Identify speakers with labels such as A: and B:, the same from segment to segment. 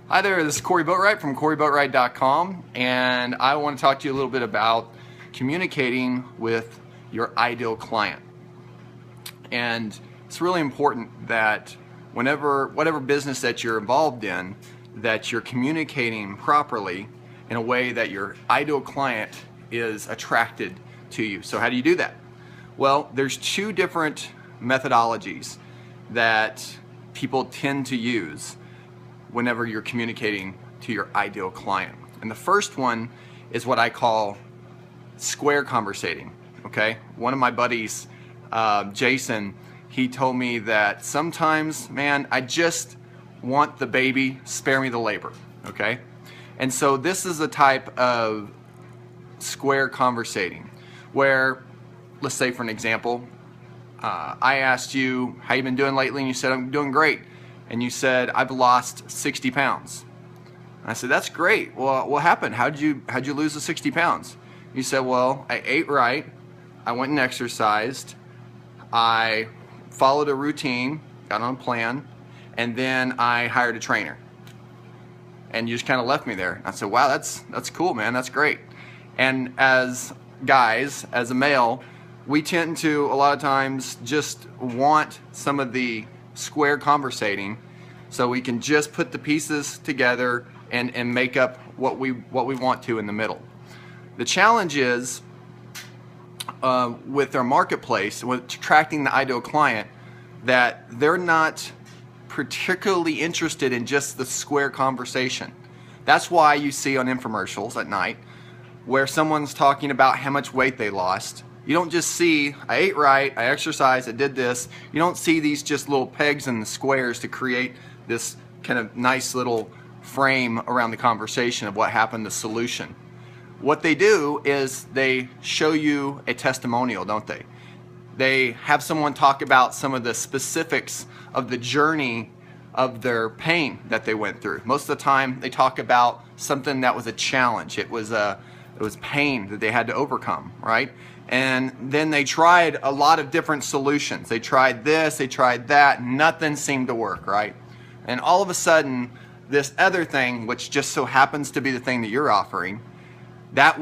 A: Hi there, this is Cory Boatright from CoryBoatright.com, and I want to talk to you a little bit about communicating with your ideal client. And it's really important that whatever business that you're involved in, that you're communicating properly in a way that your ideal client is attracted to you. So how do you do that? Well, there's two different methodologies that people tend to use whenever you're communicating to your ideal client. And the first one is what I call square conversating, okay? One of my buddies, Jason, he told me that sometimes, man, I just want the baby, spare me the labor, okay? And so this is a type of square conversating where, let's say for an example, I asked you, how you been doing lately? And you said, I'm doing great. And you said, I've lost 60 pounds. And I said, that's great. Well, what happened? How'd you lose the 60 pounds? You said, well, I ate right. I went and exercised. I followed a routine, got on a plan, and then I hired a trainer. And you just kind of left me there. I said, wow, that's cool, man. That's great. And as guys, as a male, we tend to a lot of times just want some of the square conversating so we can just put the pieces together and make up what we want to in the middle. The challenge is with our marketplace, with attracting the ideal client, that they're not particularly interested in just the square conversation. That's why you see on infomercials at night where someone's talking about how much weight they lost. You don't just see, I ate right, I exercised, I did this. You don't see these just little pegs and the squares to create this kind of nice little frame around the conversation of what happened, the solution. What they do is they show you a testimonial, don't they? They have someone talk about some of the specifics of the journey of their pain that they went through. Most of the time they talk about something that was a challenge. It was pain that they had to overcome, right? And then they tried a lot of different solutions. They tried this, they tried that, nothing seemed to work, right? And all of a sudden, this other thing, which just so happens to be the thing that you're offering, that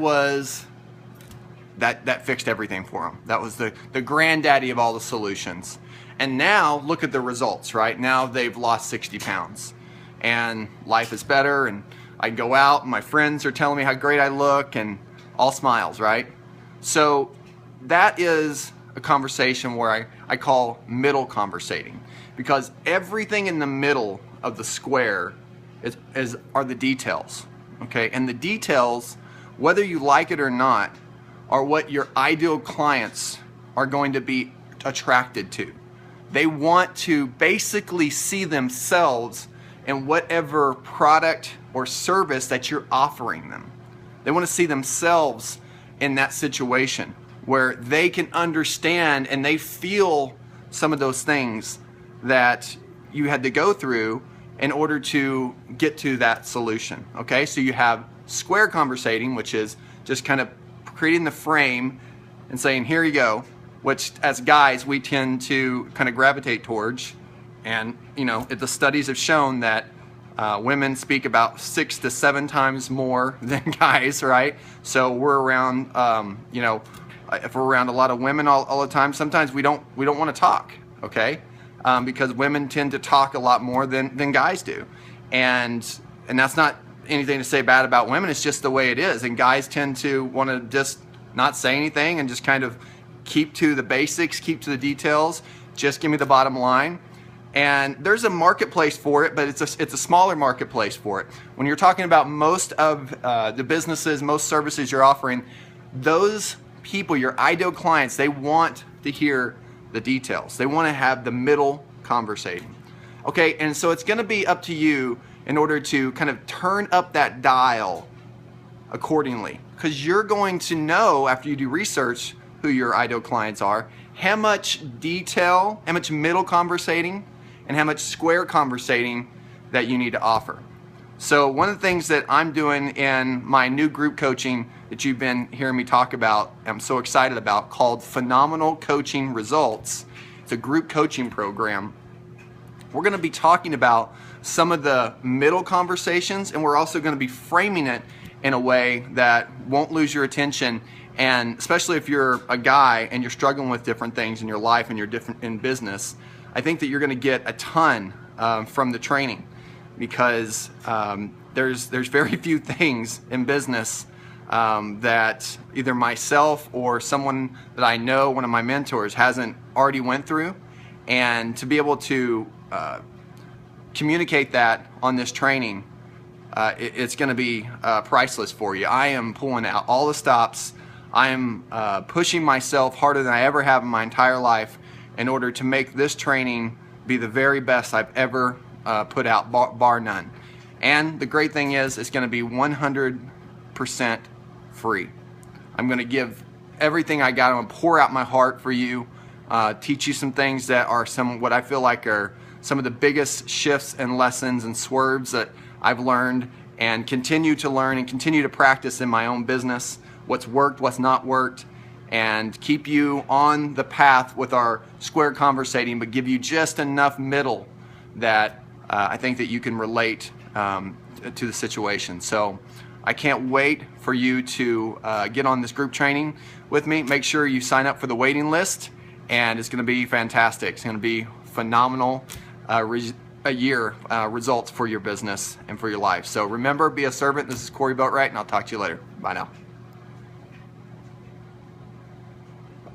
A: fixed everything for them. That was the granddaddy of all the solutions. And now, look at the results, right? Now they've lost 60 pounds. And life is better, and I go out, and my friends are telling me how great I look, and all smiles, right? So that is a conversation where I call middle conversating, because everything in the middle of the square are the details, okay? And the details, whether you like it or not, are what your ideal clients are going to be attracted to. They want to basically see themselves in whatever product or service that you're offering them. They want to see themselves in that situation where they can understand and they feel some of those things that you had to go through in order to get to that solution. Okay, so you have square conversating, which is just kind of creating the frame and saying, here you go, which as guys we tend to kind of gravitate towards. And you know, the studies have shown that women speak about 6 to 7 times more than guys, right? So we're around, if we're around a lot of women all the time, sometimes we don't want to talk, okay? Because women tend to talk a lot more than guys do, and that's not anything to say bad about women. It's just the way it is. And guys tend to want to just not say anything and just kind of keep to the basics, keep to the details. Just give me the bottom line. And there's a marketplace for it, but it's a smaller marketplace for it. When you're talking about most of the businesses, most services you're offering, those people, your ideal clients, they want to hear the details. They want to have the middle conversation. Okay, and so it's going to be up to you in order to kind of turn up that dial accordingly, because you're going to know after you do research who your ideal clients are, how much detail, how much middle conversating, and how much square conversating that you need to offer. So one of the things that I'm doing in my new group coaching that you've been hearing me talk about, I'm so excited about, called Phenomenal Coaching Results. It's a group coaching program. We're going to be talking about some of the middle conversations, and we're also going to be framing it in a way that won't lose your attention. And especially if you're a guy and you're struggling with different things in your life and you're different in business, I think that you're going to get a ton from the training, because there's very few things in business that either myself or someone that I know, one of my mentors, hasn't already went through. And to be able to communicate that on this training, it's going to be priceless for you. I am pulling out all the stops. I am pushing myself harder than I ever have in my entire life in order to make this training be the very best I've ever put out, bar none. And the great thing is, it's going to be 100% free. I'm going to give everything I got. I'm going to pour out my heart for you, teach you some things that are what I feel like are some of the biggest shifts and lessons and swerves that I've learned and continue to learn and continue to practice in my own business. What's worked, what's not worked, and keep you on the path with our square conversating, but give you just enough middle that I think that you can relate to the situation. So I can't wait for you to get on this group training with me. Make sure you sign up for the waiting list, and it's going to be fantastic. It's going to be phenomenal results for your business and for your life. So remember, be a servant. This is Cory Boatright, and I'll talk to you later. Bye now.